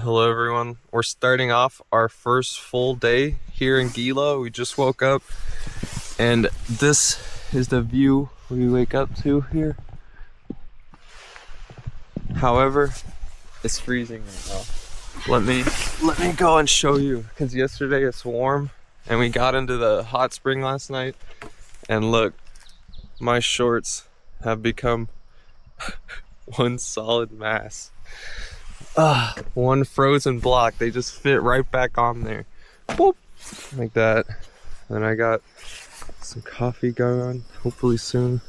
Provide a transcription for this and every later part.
Hello everyone, we're starting off our first full day here in Gila. We just woke up and this is the view we wake up to here. However, it's freezing right now. Let me go and show you, because yesterday it's warm and we got into the hot spring last night, and look, my shorts have become one solid mass. One frozen block. They just fit right back on there. Whoop, like that. And I got some coffee going on, hopefully soon.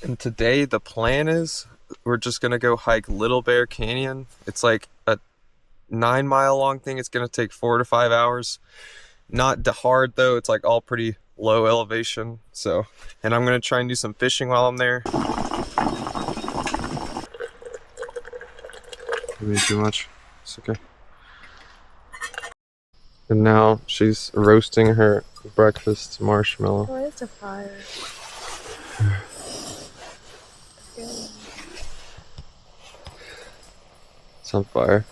And today the plan is we're just gonna go hike Little Bear Canyon. It's like a 9-mile long thing. It's gonna take 4 to 5 hours. Not hard though, it's like all pretty low elevation. So, and I'm gonna try and do some fishing while I'm there. Maybe too much. It's okay. And now she's roasting her breakfast marshmallow. Why is the fire? It's on fire.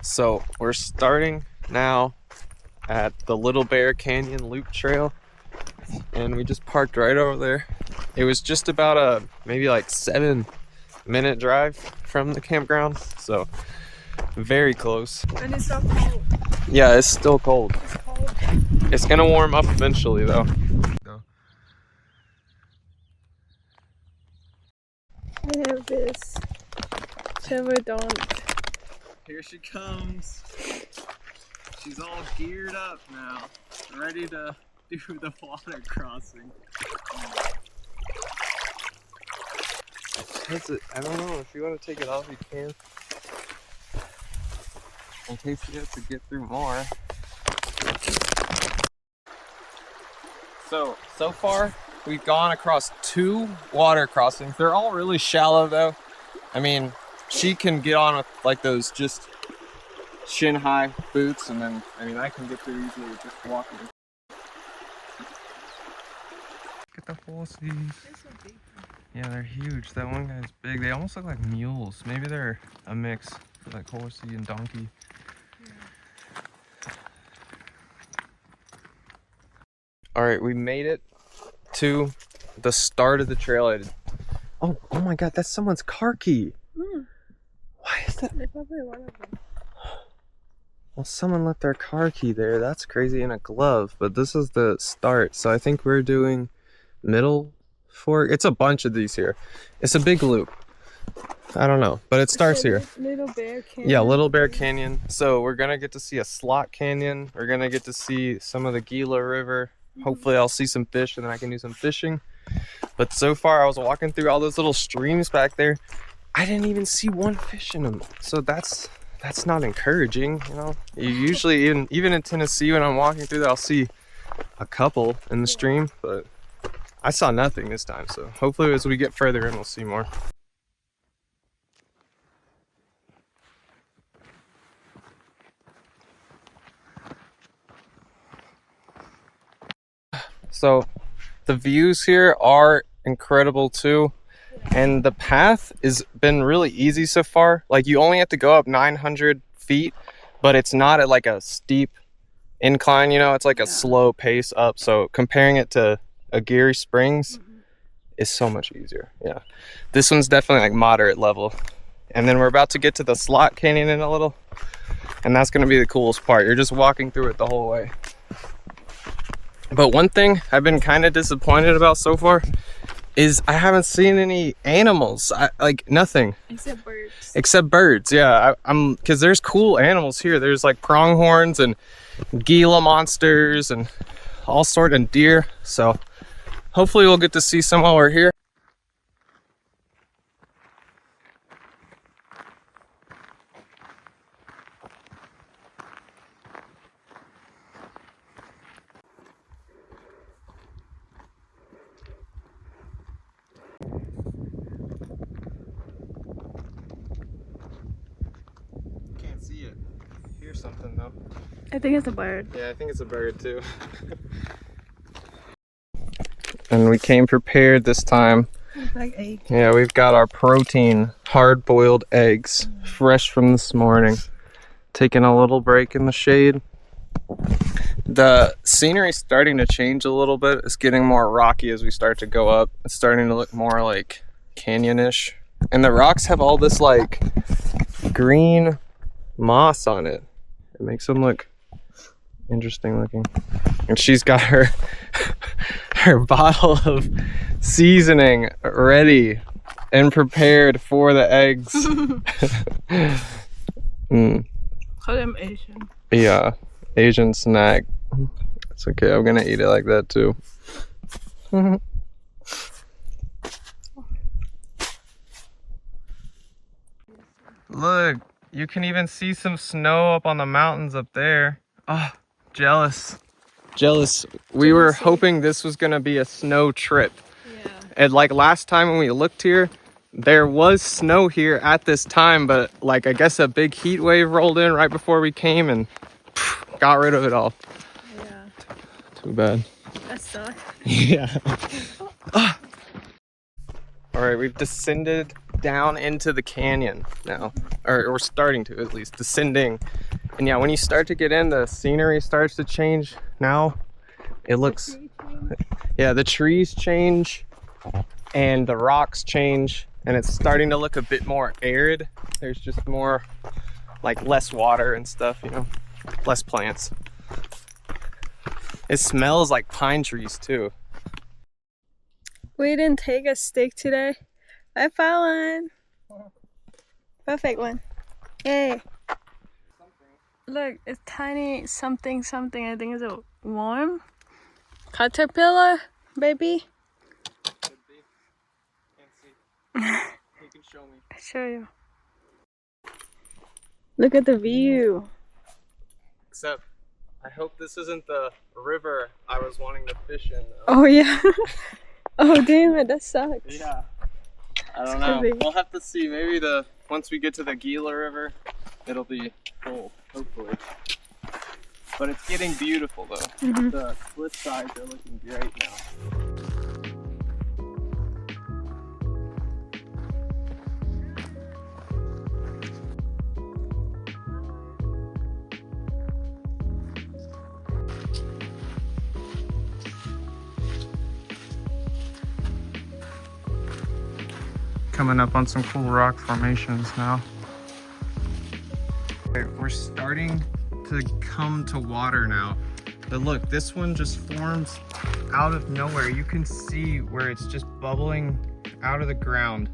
So we're starting now at the Little Bear Canyon Loop Trail, and we just parked right over there. It was just about a maybe like 7-minute drive from the campground, so very close. And it's so cold. Yeah, it's still cold. It's cold. It's gonna warm up eventually though. I have this don't. Here she comes. She's all geared up now, ready to do the water crossing. I don't know, if you want to take it off, you can. In case you have to get through more. So far, we've gone across 2 water crossings. They're all really shallow though. I mean, she can get on with like those just shin-high boots, and then, I mean, I can get through easily with just walking. Get the horses. Yeah, they're huge. That one guy's big. They almost look like mules. Maybe they're a mix, like horsey and donkey. Yeah. All right, we made it to the start of the trailhead. Oh my God, that's someone's car key. Why is that? They probably one of them. Well, someone left their car key there. That's crazy, in a glove. But this is the start. So I think we're doing middle fork. It's a bunch of these here. It's a big loop. I don't know, but it starts here. Little Bear Canyon. Yeah, Little Bear Canyon. So we're gonna get to see a slot canyon. We're gonna get to see some of the Gila River. Hopefully I'll see some fish and then I can do some fishing. But so far I was walking through all those little streams back there. I didn't even see one fish in them. So that's not encouraging, you know. You usually, even in Tennessee, when I'm walking through there, I'll see a couple in the stream, but I saw nothing this time. So hopefully as we get further in, we'll see more. So the views here are incredible too. And the path has been really easy so far. Like, you only have to go up 900 feet, but it's not at like a steep incline, you know, it's like a slow pace up. So comparing it to Aguirre Springs is so much easier. Yeah. This one's definitely like moderate level. And then we're about to get to the slot canyon in a little. And that's going to be the coolest part. You're just walking through it the whole way. But one thing I've been kind of disappointed about so far is I haven't seen any animals. Like nothing. Except birds. Except birds, yeah. I'm because there's cool animals here. There's like pronghorns and Gila monsters and all sort of deer. So hopefully we'll get to see some while we're here. Something though. I think it's a bird. Yeah, I think it's a bird too. And we came prepared this time. Like egg. Yeah, we've got our protein hard-boiled eggs, fresh from this morning. Taking a little break in the shade. The scenery's starting to change a little bit. It's getting more rocky as we start to go up. It's starting to look more like canyon-ish. And the rocks have all this like green moss on it. It makes them look interesting looking. And she's got her her bottle of seasoning ready and prepared for the eggs. Call them Asian. Yeah, Asian snack. It's okay, I'm gonna eat it like that too. Look, you can even see some snow up on the mountains up there. Oh, jealous. Jealous. We were hoping this was gonna be a snow trip. Yeah. And like last time when we looked here, there was snow here at this time, but like I guess a big heat wave rolled in right before we came and got rid of it all. Yeah. Too bad. That sucks. Yeah. All right, we've descended down into the canyon now, or we're starting to at least, descending. And yeah, when you start to get in, the scenery starts to change. Now it looks, yeah, the trees change and the rocks change, and it's starting to look a bit more arid. There's just more, like less water and stuff, you know, less plants. It smells like pine trees too. We didn't take a stick today. I found one. Perfect one. Yay. Look, it's tiny something. I think it's a worm. Caterpillar, baby. Could be. Can't see. You can show me. I'll show you. Look at the view. Except, I hope this isn't the river I was wanting to fish in, though. Oh yeah. Oh damn it, that sucks. Yeah. I don't know. We'll have to see. Maybe once we get to the Gila River, it'll be full, hopefully. But it's getting beautiful though. Mhm. The cliff sides are looking great now. Coming up on some cool rock formations now. Okay, we're starting to come to water now. But look, this one just forms out of nowhere. You can see where it's just bubbling out of the ground.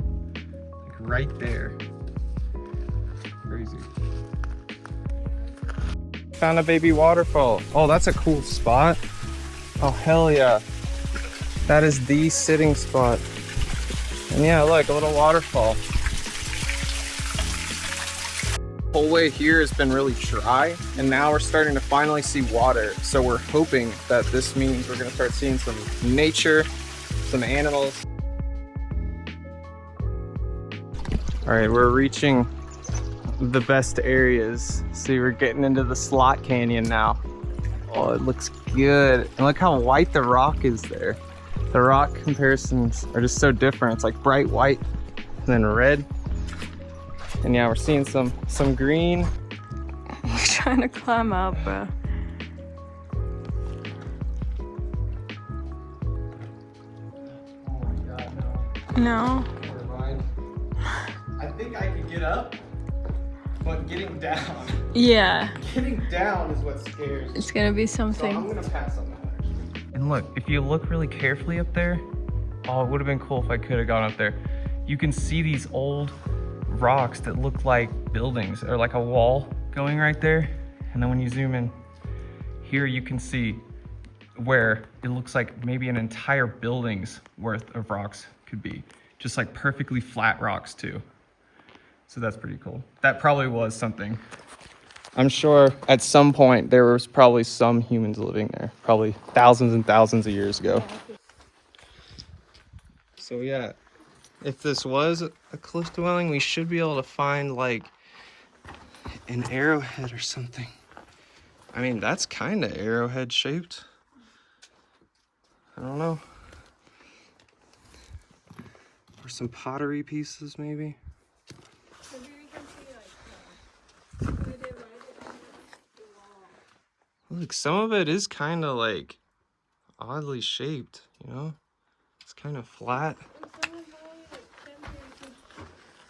Like right there. Crazy. Found a baby waterfall. Oh, that's a cool spot. Oh, hell yeah. That is the sitting spot. And yeah, look, a little waterfall. The whole way here has been really dry, and now we're starting to finally see water. So we're hoping that this means we're gonna start seeing some nature, some animals. All right, we're reaching the best areas. See, we're getting into the slot canyon now. Oh, it looks good. And look how white the rock is there. The rock comparisons are just so different. It's like bright white and then red. And yeah, we're seeing some green. I'm trying to climb up, bro. Oh my god, no. No. Never mind. I think I could get up, but getting down. Yeah. Getting down is what scares me. It's gonna be So I'm something. gonna pass on that actually. And look, if you look really carefully up there, oh, it would have been cool if I could have gone up there. You can see these old rocks that look like buildings or like a wall going right there. And then when you zoom in here, you can see where it looks like maybe an entire building's worth of rocks could be. Just like perfectly flat rocks too. So that's pretty cool. That probably was something. I'm sure at some point there was probably some humans living there, probably thousands and thousands of years ago. So yeah, if this was a cliff dwelling, we should be able to find like an arrowhead or something. I mean, that's kind of arrowhead shaped. I don't know. some pottery pieces, maybe. Look, some of it is kind of like oddly shaped, you know? It's kind of flat.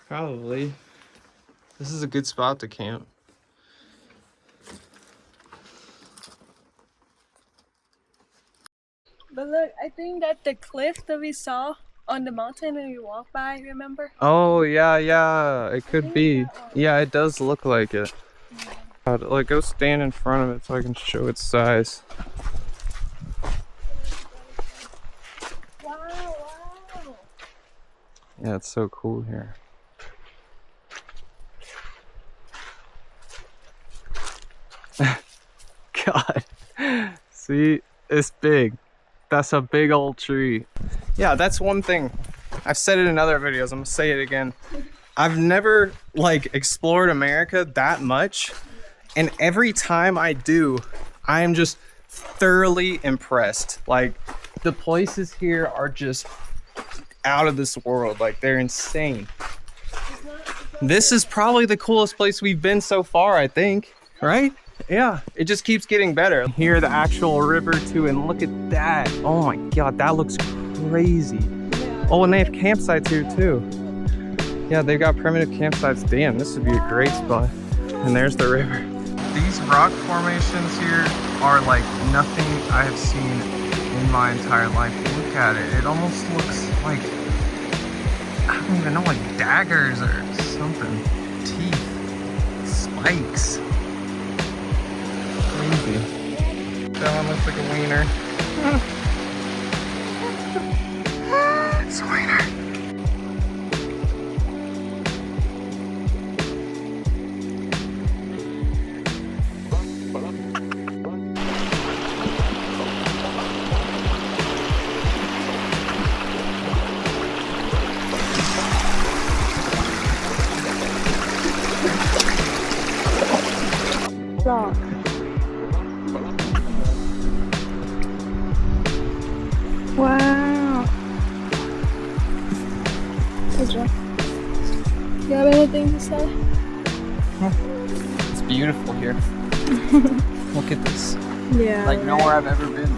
Probably. This is a good spot to camp. But look, I think that the cliff that we saw on the mountain when we walked by, remember? Oh, yeah, it could be. Yeah, it does look like it. Like, go stand in front of it so I can show its size. Wow. Yeah, it's so cool here. God. See, it's big. That's a big old tree. Yeah, that's one thing. I've said it in other videos. I'm gonna say it again. I've never like explored America that much. And every time I do, I am just thoroughly impressed. Like, the places here are just out of this world. Like, they're insane. This is probably the coolest place we've been so far, I think. Right? Yeah, it just keeps getting better. Here, the actual river too, and look at that. Oh my God, that looks crazy. Oh, and they have campsites here too. Yeah, they've got primitive campsites. Damn, this would be a great spot. And there's the river. These rock formations here are like nothing I have seen in my entire life. Look at it. It almost looks like, I don't even know, like daggers or something. Teeth. Spikes. Crazy. That one looks like a wiener. It's a wiener. Rock. Wow. Good job. You have anything to say? It's beautiful here. Look at this. Yeah. Like nowhere I've ever been.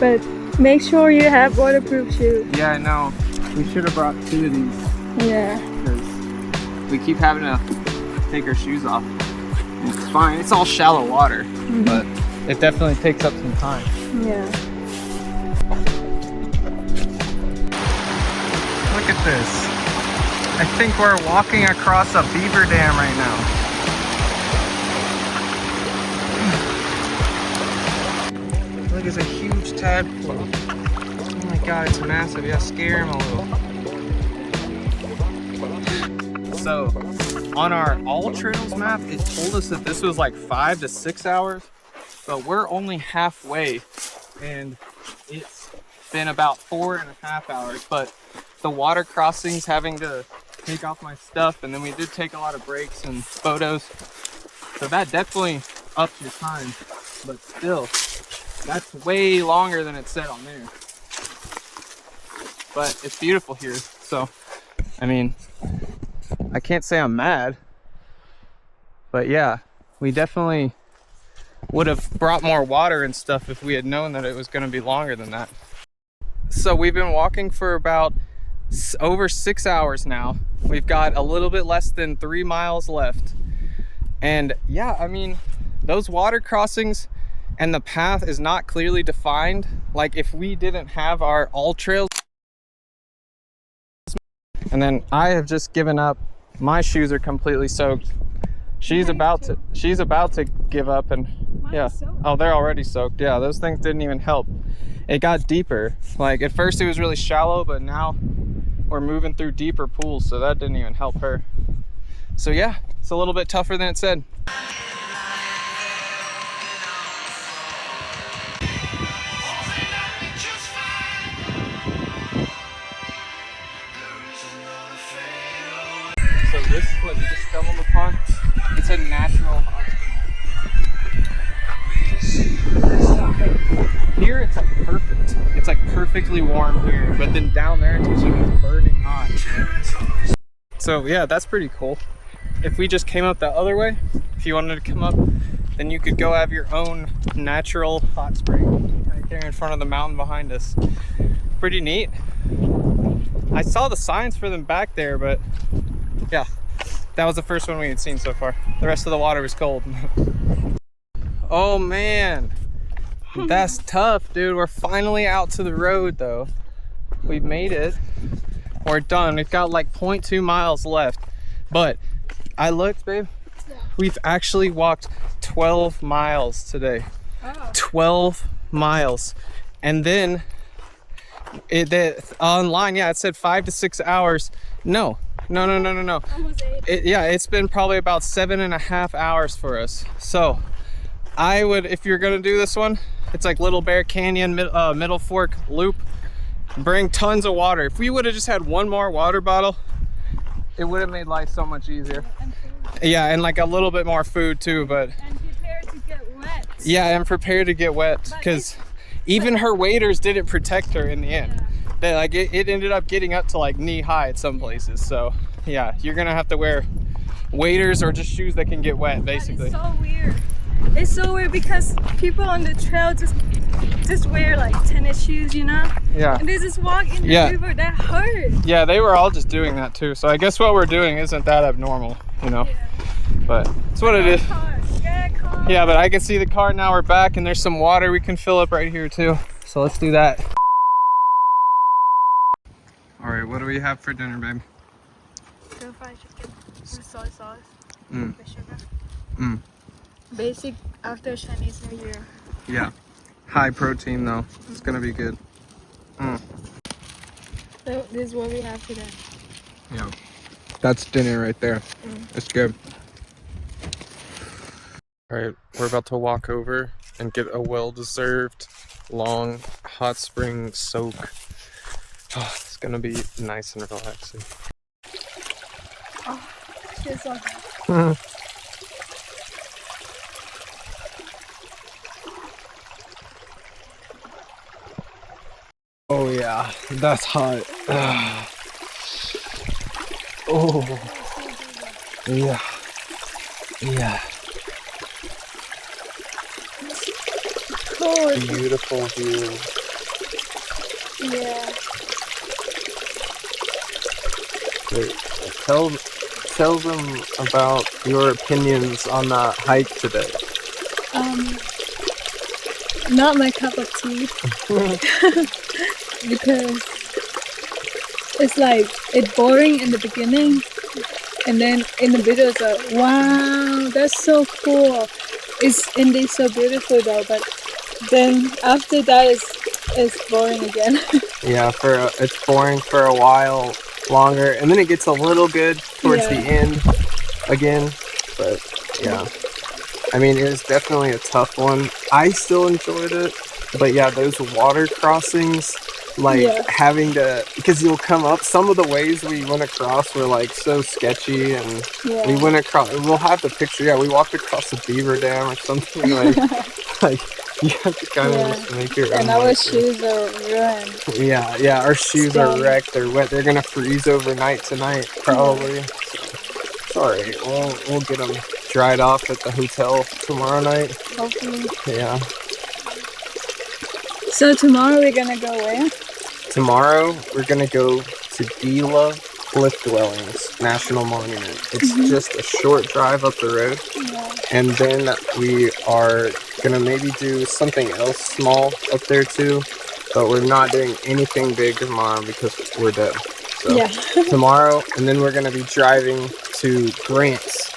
But make sure you have waterproof shoes. Yeah, I know. We should have brought 2 of these. Yeah. Because we keep having to take our shoes off. It's fine. It's all shallow water, but it definitely takes up some time. Yeah. Look at this. I think we're walking across a beaver dam right now. Look, it's a huge tadpole. Oh my God, it's massive. Yeah, scare him a little. So, on our all trails map, it told us that this was like 5 to 6 hours, but we're only halfway, and it's been about 4.5 hours. But the water crossings, having to take off my stuff, and then we did take a lot of breaks and photos, so that definitely ups your time. But still, that's way longer than it said on there. But it's beautiful here, so I mean, I can't say I'm mad. But yeah, we definitely would have brought more water and stuff if we had known that it was going to be longer than that. So we've been walking for about over 6 hours now. We've got a little bit less than 3 miles left. And yeah, I mean, those water crossings and the path is not clearly defined. Like, if we didn't have our all trails, and then I have just given up. My shoes are completely soaked. She's about to give up, and yeah. Oh, they're already soaked. Yeah, those things didn't even help. It got deeper. Like, at first it was really shallow, but now we're moving through deeper pools, so that didn't even help her. So yeah, it's a little bit tougher than it said. So this is what we just stumbled upon. It's a natural hospital. Here it's like perfect. It's like perfectly warm here, but then down there it's just like it's burning hot. So yeah, that's pretty cool. If we just came up the other way, if you wanted to come up, then you could go have your own natural hot spring right there in front of the mountain behind us. Pretty neat. I saw the signs for them back there, but yeah, that was the first one we had seen so far. The rest of the water was cold. Oh man, that's tough, dude. We're finally out to the road though. We've made it. We're done. We've got like 0.2 miles left. But I looked, babe. We've actually walked 12 miles today. Oh. 12 miles. And then online, yeah, it said 5 to 6 hours. No. Almost 8. Yeah, it's been probably about 7.5 hours for us. So I would, if you're gonna do this one, it's like Little Bear Canyon, Middle Fork Loop. Bring tons of water. If we would have just had one more water bottle, it would have made life so much easier. Yeah, and like a little bit more food too, but. And prepare to get wet. Yeah, and prepare to get wet, because even her waders didn't protect her in the end. Yeah. They, like it ended up getting up to like knee high at some places. So yeah, you're gonna have to wear waders or just shoes that can get wet, basically. It's so weird. It's so weird because people on the trail just wear like tennis shoes, you know? Yeah. And they just walk in the river. That hurt. Yeah, they were all just doing that too. So I guess what we're doing isn't that abnormal, you know? Yeah. But it's what it is. Yeah, but I can see the car now. We're back and there's some water we can fill up right here too. So let's do that. All right, what do we have for dinner, babe? Stir fried chicken with soy sauce. Mm. With sugar. Mm. Basic after Chinese New Year. Yeah. High protein though. It's gonna be good. Mm. So this is what we have today. Yeah. That's dinner right there. Mm. It's good. All right, we're about to walk over and get a well-deserved long hot spring soak. Oh, it's gonna be nice and relaxing. Oh, it's so good. Oh yeah, that's hot. Oh, yeah, yeah. Cool. Beautiful view. Yeah. Wait, tell them about your opinions on the hike today. Not my cup of tea. Because it's like it's boring in the beginning, and then in the middle it's like, wow, that's so cool. It's indeed so beautiful though, but then after that it's boring again. Yeah, it's boring for a while longer, and then it gets a little good towards the end again. But yeah, I mean, it was definitely a tough one. I still enjoyed it, but yeah, those water crossings, like having to, because you'll come up, some of the ways we went across were like so sketchy, and we went across, we'll have the picture, we walked across the beaver dam or something, like you have to kind of just make your own. And our shoes are ruined. Yeah, our shoes are wrecked, they're wet, they're gonna freeze overnight tonight, probably. It's alright, we'll get them dried off at the hotel tomorrow night. Hopefully. Yeah. So tomorrow we're gonna go where? Tomorrow we're gonna go to Gila Cliff Dwellings National Monument. It's just a short drive up the road. Yeah. And then we are gonna maybe do something else small up there too. But we're not doing anything big tomorrow because we're dead. So tomorrow, and then we're gonna be driving to Grants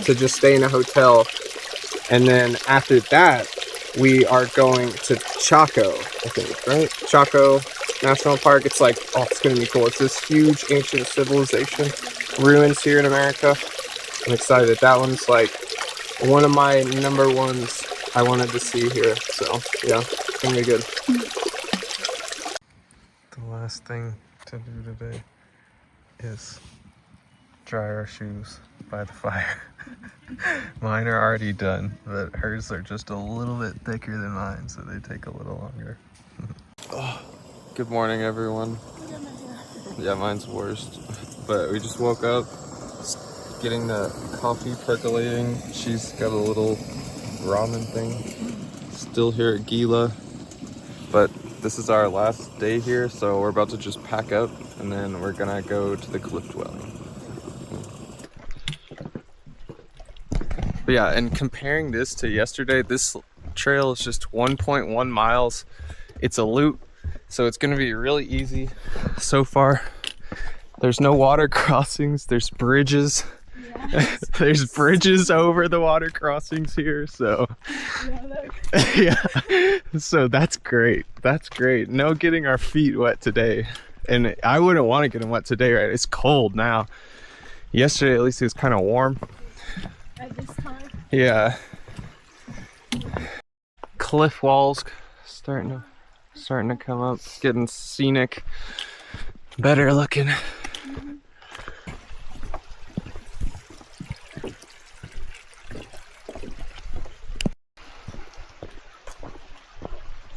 to just stay in a hotel. And then after that, we are going to Chaco, I think, right? Chaco National Park. It's like, oh, it's gonna be cool. It's this huge ancient civilization ruins here in America. I'm excited. That one's like one of my number ones I wanted to see here. So yeah, it's gonna be good. The last thing to do today is dry our shoes by the fire. Mine are already done, but hers are just a little bit thicker than mine, so they take a little longer. Oh, good morning, everyone. Yeah, mine's worst. But we just woke up, getting the coffee percolating. She's got a little ramen thing. Still here at Gila, but this is our last day here, so we're about to just pack up, and then we're gonna go to the Cliff Dwelling. But yeah, and comparing this to yesterday, this trail is just 1.1 miles. It's a loop, so it's gonna be really easy so far. There's no water crossings, there's bridges. Yes. There's bridges over the water crossings here, so yeah, so that's great. That's great. No getting our feet wet today, and I wouldn't want to get them wet today, right? It's cold now. Yesterday at least it was kind of warm at this time. Yeah, cliff walls starting to come up, getting scenic, better looking.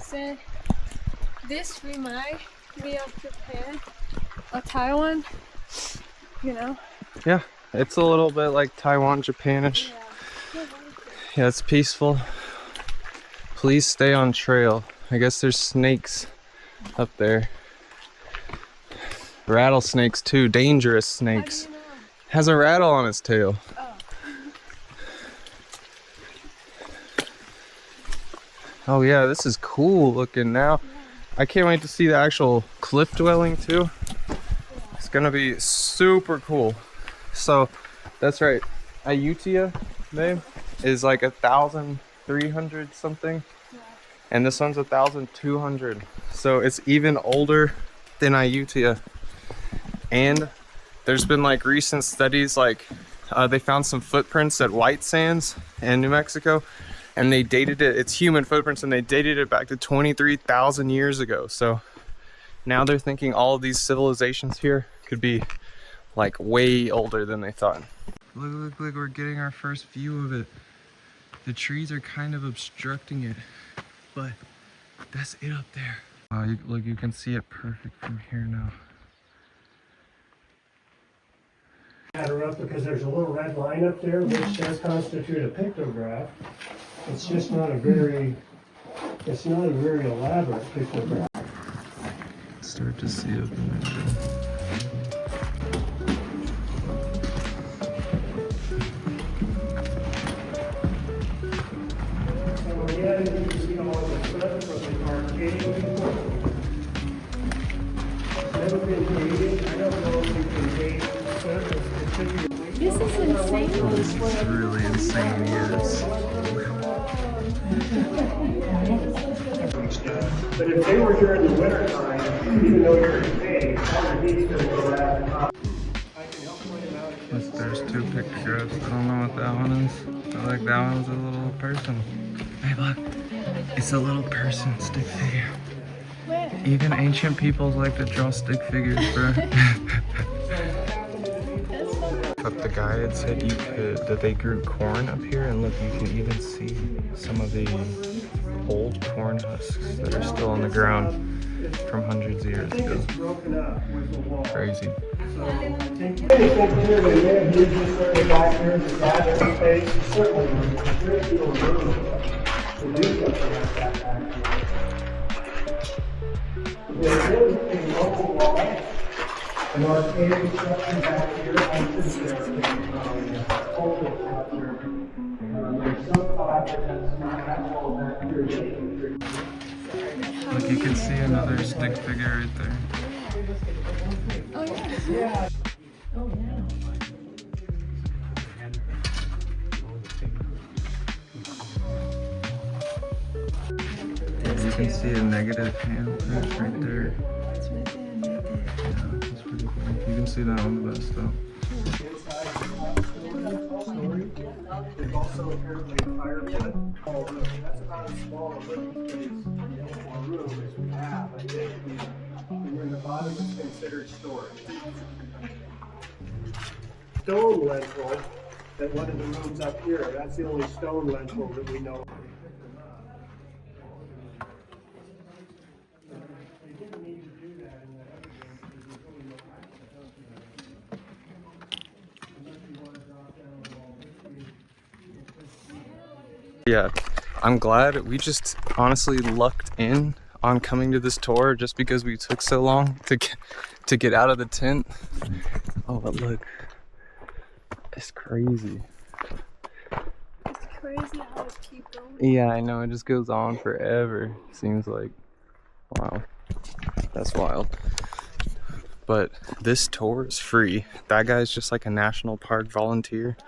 So this reminds me of Japan or Taiwan, you know? Yeah, it's a little bit like Taiwan, Japanish. Yeah, it's peaceful. Please stay on trail. I guess there's snakes up there. Rattlesnakes too, dangerous snakes. How do you know? Has a rattle on its tail. Oh. Oh yeah, this is cool looking now. I can't wait to see the actual cliff dwelling too. It's gonna be super cool. So that's right, Ayutthaya, babe, is like 1,300 something, and this one's 1,200. So it's even older than Ayutthaya. And there's been like recent studies, like they found some footprints at White Sands in New Mexico, and they dated it, it's human footprints, and they dated it back to 23,000 years ago. So now they're thinking all of these civilizations here could be like way older than they thought. Look, we're getting our first view of it. The trees are kind of obstructing it, but that's it up there. Look, you can see it perfect from here now. Up because there's a little red line up there which does constitute a pictograph. It's just not a very elaborate pictograph. Start to see up in there. This is insane. This is really insane, yes. But if they were here in the winter time, even though you're in May, underneath them will have. There's two pictographs. I don't know what that one is. I like that one's a little person. Hey, look. It's a little person stick figure. Where? Even ancient peoples like to draw stick figures, bro. But the guide said that they grew corn up here, and look, you can even see some of the old corn husks that are still on the ground from hundreds of years ago. Crazy. An archaic structure back here, there's some thought that that's not that well back here. Look, you can see another stick figure right there. Oh yeah. Oh yeah. You can see a negative handprint right there. It's right there and right there. Yeah, that's pretty cool. You can see that on the best though. There's also apparently a fireplace. That's about as small a living space or room as we have, I think. And then the bottom is considered storage. Stone lentil that one of the rooms up here, that's the only stone lentil that we know. Yeah, I'm glad we just honestly lucked in on coming to this tour just because we took so long to get out of the tent. Oh, but look, it's crazy. It's crazy how it keeps going. Yeah, I know, it just goes on forever, seems like. Wow, that's wild. But this tour is free. That guy's just like a national park volunteer.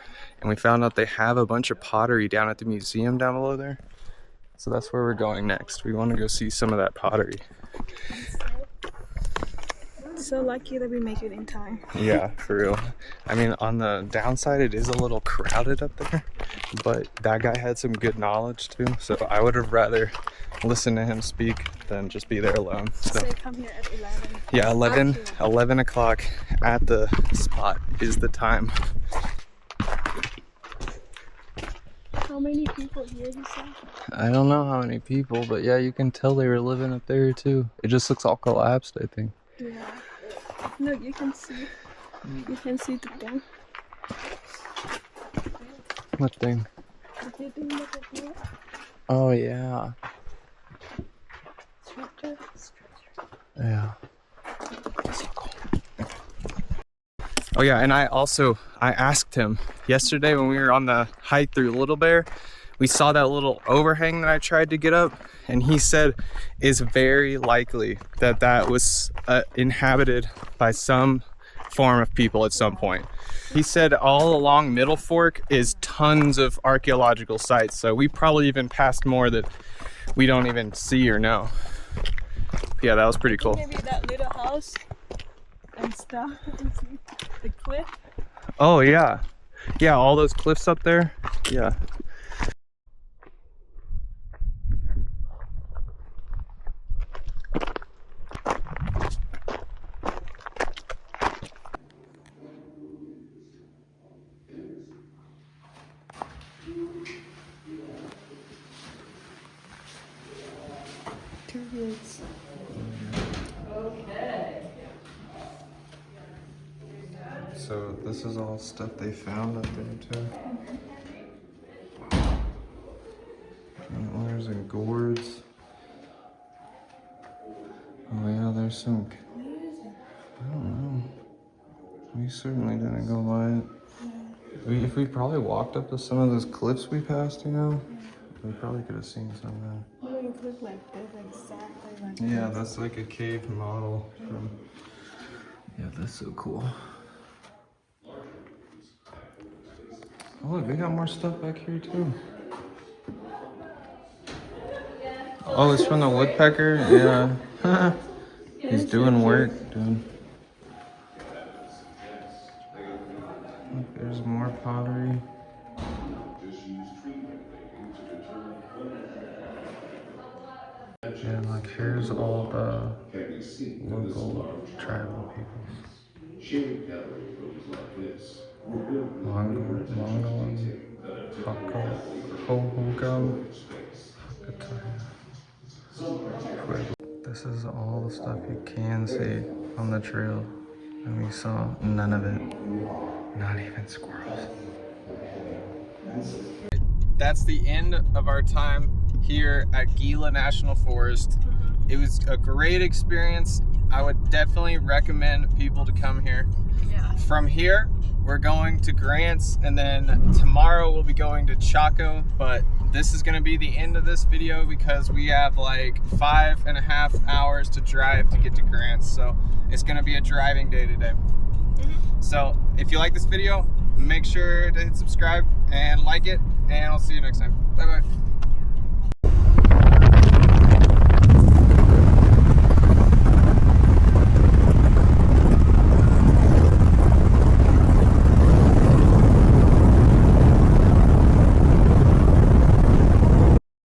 And we found out they have a bunch of pottery down at the museum down below there. So that's where we're going next. We want to go see some of that pottery. So lucky that we make it in time. Yeah, for real. I mean, on the downside, it is a little crowded up there. But that guy had some good knowledge too. So I would have rather listened to him speak than just be there alone. So come here at 11. yeah, 11 o'clock at the spot is the time. How many people here you saw? I don't know how many people, but yeah, you can tell they were living up there too. It just looks all collapsed, I think. Yeah. Look, you can see. You can see the thing. What thing? Did you look at here? Oh yeah. Structure. Yeah. So cool. Oh yeah, and I asked him yesterday when we were on the hike through Little Bear, we saw that little overhang that I tried to get up, and he said is very likely that that was inhabited by some form of people at some point. He said all along Middle Fork is tons of archaeological sites, so we probably even passed more that we don't even see or know. Yeah, that was pretty cool. Maybe that little house and stuff. You see the cliff. Oh yeah, yeah, all those cliffs up there. Yeah. So this is all stuff they found up there too. Antlers and gourds. Oh yeah, there's some. I don't know. We certainly didn't go by it. If we probably walked up to some of those cliffs we passed, you know, we probably could have seen something. Oh, it looked like this, exactly like Yeah, this. that's like a cave model. Yeah, that's so cool. Oh look, they got more stuff back here too. Oh, it's from the woodpecker? Yeah. He's doing work, dude. Look, there's more pottery. And like here's all the local tribal peoples. Mongol, Hohokam, This is all the stuff you can see on the trail, and we saw none of it, not even squirrels. That's the end of our time here at Gila National Forest. It was a great experience. I would definitely recommend people to come here. Yeah. From here, we're going to Grants, and then tomorrow we'll be going to Chaco, but this is gonna be the end of this video because we have like 5.5 hours to drive to get to Grants, so it's gonna be a driving day today. So if you like this video, make sure to hit subscribe and like it, and I'll see you next time. Bye bye.